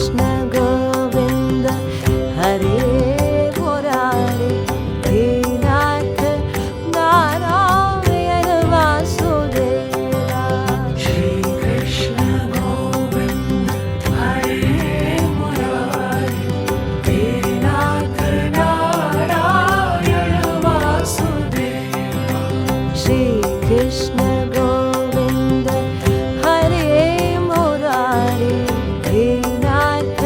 Krishna Govind Hare Murari hey Nath Narayan Vasudeva Shri Krishna Govind Hare Murari hey Nath Narayan Vasudeva Shri Krishna Govind Hare Murari hey Nath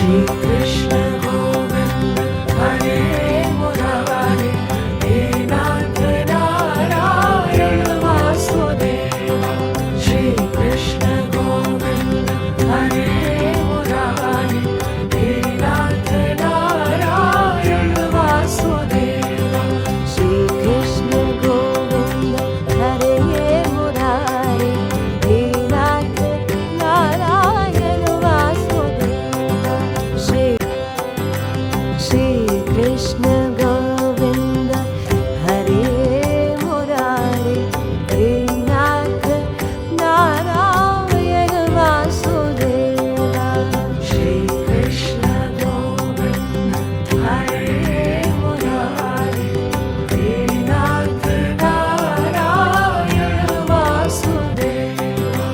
Shri Krishna Govinda Hare Murari He Nath Narayana Vasudeva Shri Krishna Govinda Hare Murari He Nath Narayana Vasudeva Shri Krishna Govinda Hare Murari He Nath Narayana Vasudeva Shri Krishna Govinda Hare Murari He Nath Narayana Vasudeva Shri Krishna Govinda Hare Murari He Nath Narayana Vasudeva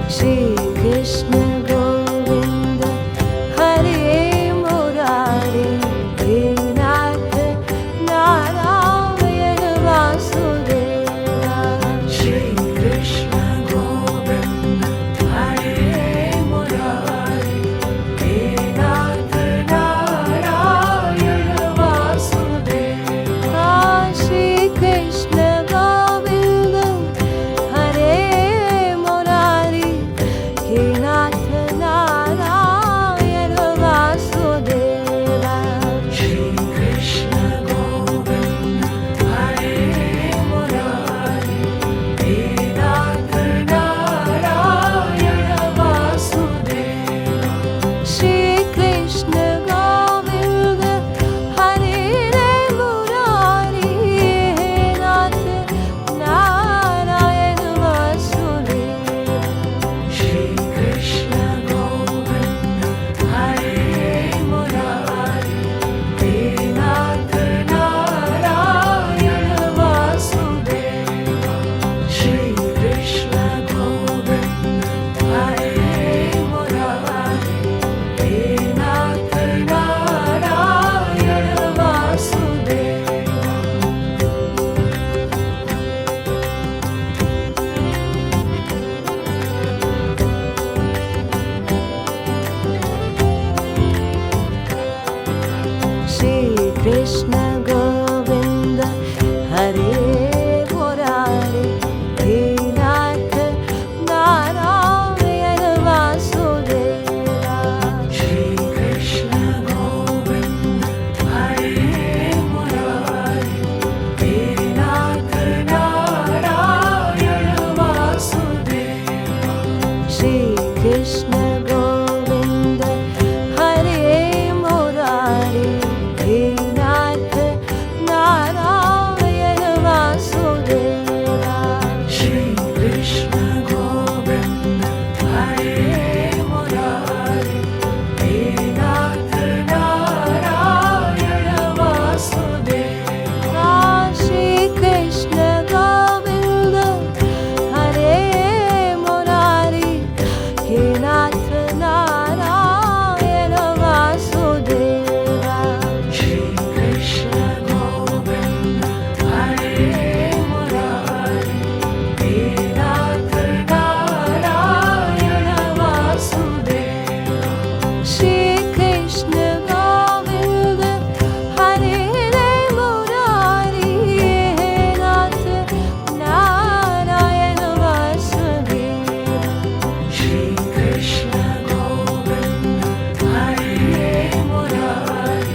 Shri Krishna Govinda Hare Murari He Nath Narayana Vasudeva Shri Krishna Govinda Hare Murari He Nath Narayana Vasudeva Shri Krishna Govinda Hare Murari He Nath Narayana Vasudeva Shri Krishna Govinda Hare Murari He Nath Narayana Vasudeva Shri Krishna Govinda Hare Murari He Nath Narayana Vasudeva Shri Krishna Govinda Hare Murari He Nath Narayana Vasudeva Shri Krishna Govinda Hare Murari He Nath Narayana Vasudeva Shri Krishna Govinda Hare Murari He Nath Narayana Vasudeva Shri Krishna Govinda Hare Murari He Nath Narayana Vasudeva Shri Krishna Govinda Hare Murari He Nath Narayana Vasudeva Shri Krishna Govinda Hare Murari He Nath Narayana Vasudeva Shri Krishna Govinda Hare Murari He Nath Narayana Vasudeva Shri Krishna Govinda Hare Murari He Nath Narayana Vasudeva Shri Krishna Govinda Hare Murari He Nath Narayana Vasudeva Shri Krishna Govinda Hare Murari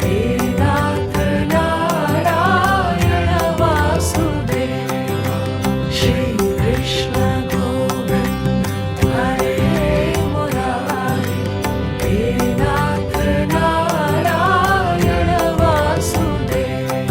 He Nath Narayana Vasudeva Shri Krishna Govinda Hare Murari He Nath Narayana Vasudeva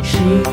Shri